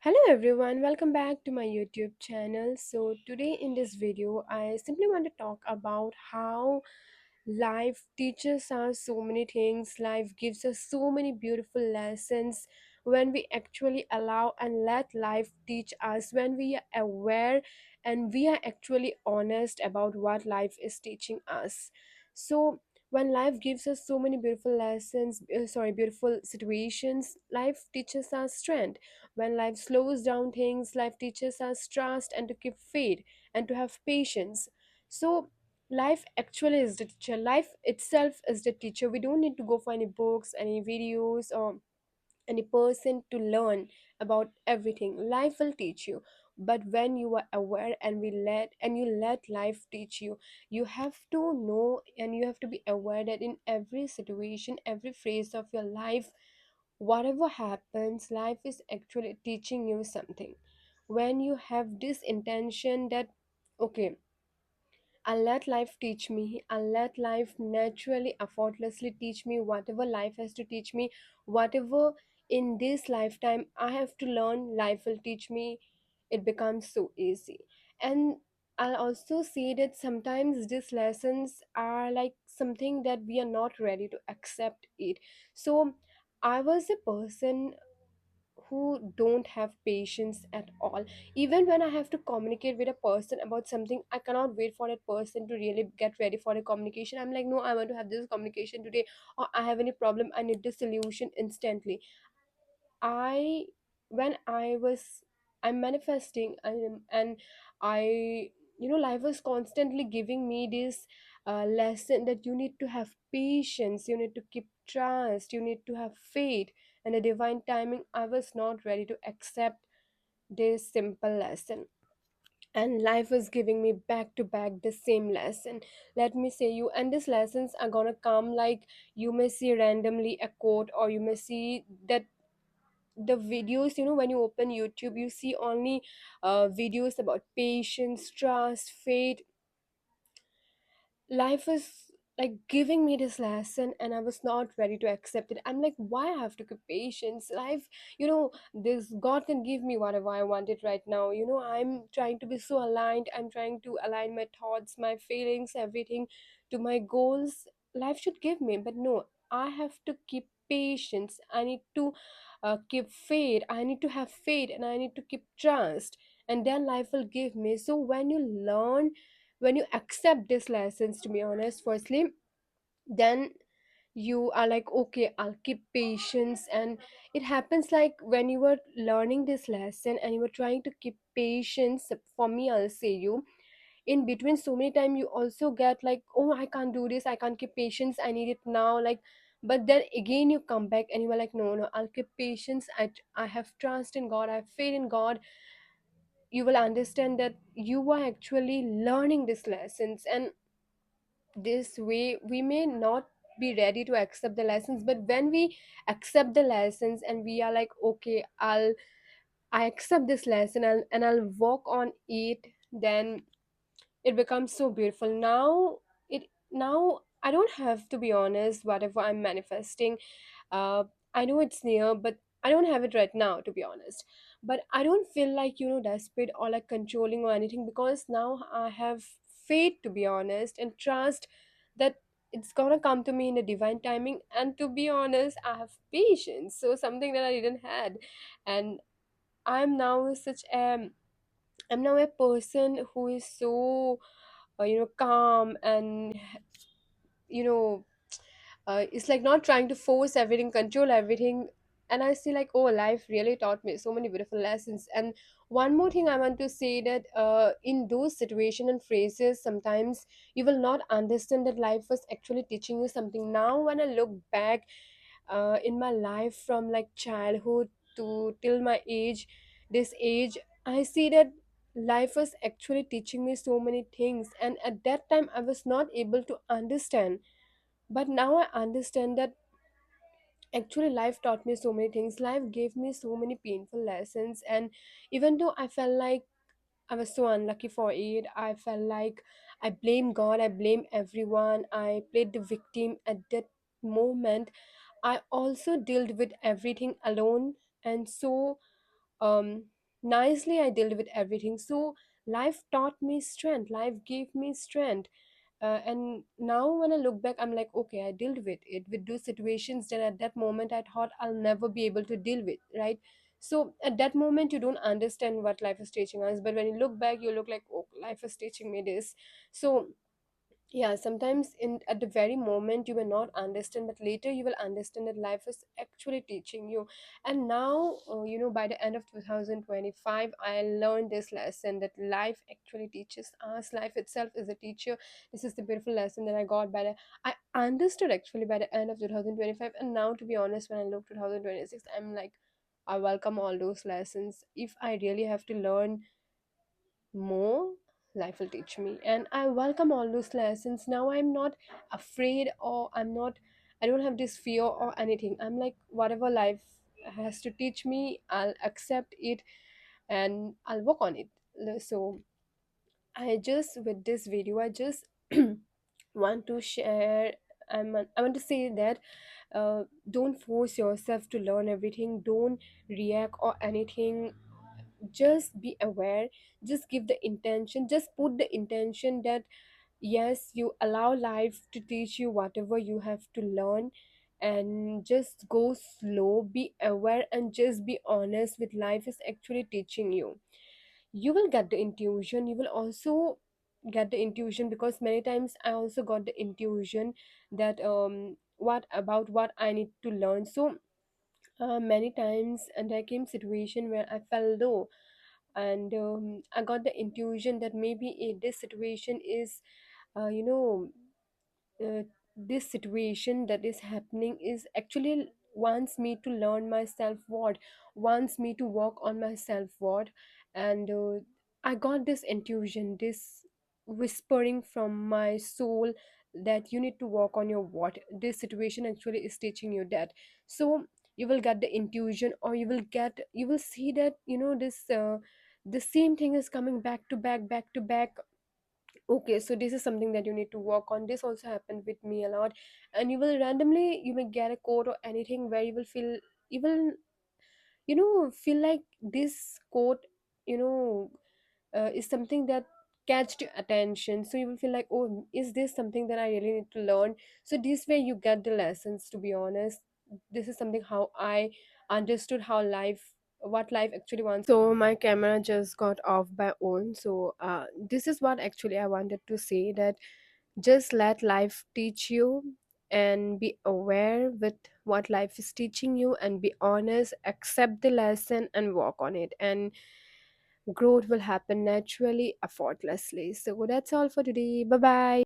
Hello everyone, welcome back to my YouTube channel. So today in this video, I simply want to talk about how life teaches us so many things. Life gives us so many beautiful lessons when we actually allow and let life teach us, when we are aware and we are actually honest about what life is teaching us. So when life gives us so many beautiful lessons, beautiful situations, life teaches us strength. When life slows down things, life teaches us trust and to keep faith and to have patience. So life actually is the teacher. Life itself is the teacher. We don't need to go for any books, any videos, or any person to learn about everything. Life will teach you. But when you are aware and you let life teach you, you have to know and you have to be aware that in every situation, every phase of your life, whatever happens, life is actually teaching you something. When you have this intention that, okay, I'll let life teach me, I'll let life naturally, effortlessly teach me whatever life has to teach me, whatever in this lifetime I have to learn, life will teach me, it becomes so easy. And I'll also say that sometimes these lessons are like something that we are not ready to accept it. So I was a person who don't have patience at all. Even when I have to communicate with a person about something, I cannot wait for that person to really get ready for the communication. I'm like, no, I want to have this communication today, or I have any problem, I need the solution instantly. I when I was I'm manifesting, and I life was constantly giving me this lesson that you need to have patience, you need to keep trust, you need to have faith and a divine timing. I was not ready to accept this simple lesson, and life was giving me back to back the same lesson. Let me say you, and these lessons are gonna come like, you may see randomly a quote, or you may see that the videos, when you open YouTube, you see only videos about patience, trust, faith. Life is like giving me this lesson, and I was not ready to accept it. I'm like, why I have to keep patience? Life, this God can give me whatever I wanted right now. I'm trying to be so aligned, I'm trying to align my thoughts, my feelings, everything to my goals life should give me. But no, I have to keep patience, I need to keep faith, I need to have faith, and I need to keep trust, and then life will give me. So when you learn, when you accept these lessons, to be honest, firstly, then you are like, okay, I'll keep patience. And it happens like when you were learning this lesson and you were trying to keep patience, for me, I'll say you, in between so many time you also get like, oh, I can't do this, I can't keep patience, I need it now, like. But then again you come back and you are like, no, no, I'll keep patience, I have trust in God, I have faith in God. You will understand that you are actually learning these lessons, and this way we may not be ready to accept the lessons. But when we accept the lessons and we are like, okay, I accept this lesson, and I'll walk on it, then it becomes so beautiful. Now I don't have to be honest, whatever I'm manifesting, uh I know it's near, but I don't have it right now, to be honest. But I don't feel like, desperate or like controlling or anything, because now I have faith, to be honest, and trust that it's gonna come to me in a divine timing. And to be honest, I have patience, so something that I didn't had. And i'm now such a I'm now a person who is so calm, and you know it's like not trying to force everything, control everything. And I see like, oh, life really taught me so many beautiful lessons. And one more thing I want to say, that in those situation and phrases, sometimes you will not understand that life was actually teaching you something. Now when I look back in my life, from like childhood to till my age, this age, I see that life was actually teaching me so many things, and at that time I was not able to understand. But now I understand that actually life taught me so many things, life gave me so many painful lessons. And even though I felt like I was so unlucky for it, I felt like I blame God, I blame everyone, I played the victim at that moment. I also dealt with everything alone. And so nicely I dealt with everything. So life taught me strength, life gave me strength. And now when I look back, I'm like, okay, I dealt with it, with those situations that at that moment I thought I'll never be able to deal with, right? So at that moment you don't understand what life is teaching us, but when you look back you look like, oh, life is teaching me this. So yeah, sometimes in at the very moment you will not understand, but later you will understand that life is actually teaching you. And now by the end of 2025 I learned this lesson, that life actually teaches us, life itself is a teacher. This is the beautiful lesson that I got by the I understood actually by the end of 2025. And now, to be honest, when I look 2026, I'm like, I welcome all those lessons. If I really have to learn more, life will teach me, and I welcome all those lessons. Now I'm not afraid, or I don't have this fear or anything. I'm like, whatever life has to teach me, I'll accept it and I'll work on it. So I just, with this video, I just want to share, I want to say that don't force yourself to learn everything, don't react or anything. Just be aware, just give the intention, just put the intention that yes, you allow life to teach you whatever you have to learn, and just go slow, be aware, and just be honest with life is actually teaching you. You will get the intuition, you will also get the intuition, because many times I also got the intuition that what I need to learn. So many times, and there came situation where I felt low, and I got the intuition that maybe this situation is uh, you know uh, this situation that is happening is actually wants me to learn my self-worth, wants me to work on my self-worth. And I got this intuition, this whispering from my soul, that you need to work on your what, this situation actually is teaching you that. So you will get the intuition, or you will see that this the same thing is coming back to back, back to back. Okay, so this is something that you need to work on. This also happened with me a lot. And you will randomly, you may get a quote or anything where you will feel, you will feel like this quote you know is something that catched your attention. So you will feel like, oh, is this something that I really need to learn? So this way you get the lessons, to be honest. This is something how I understood how life, what life actually wants. So my camera just got off by own. So this is what actually I wanted to say, that just let life teach you, and be aware with what life is teaching you, and be honest, accept the lesson and work on it, and growth will happen naturally, effortlessly. So that's all for today. Bye bye.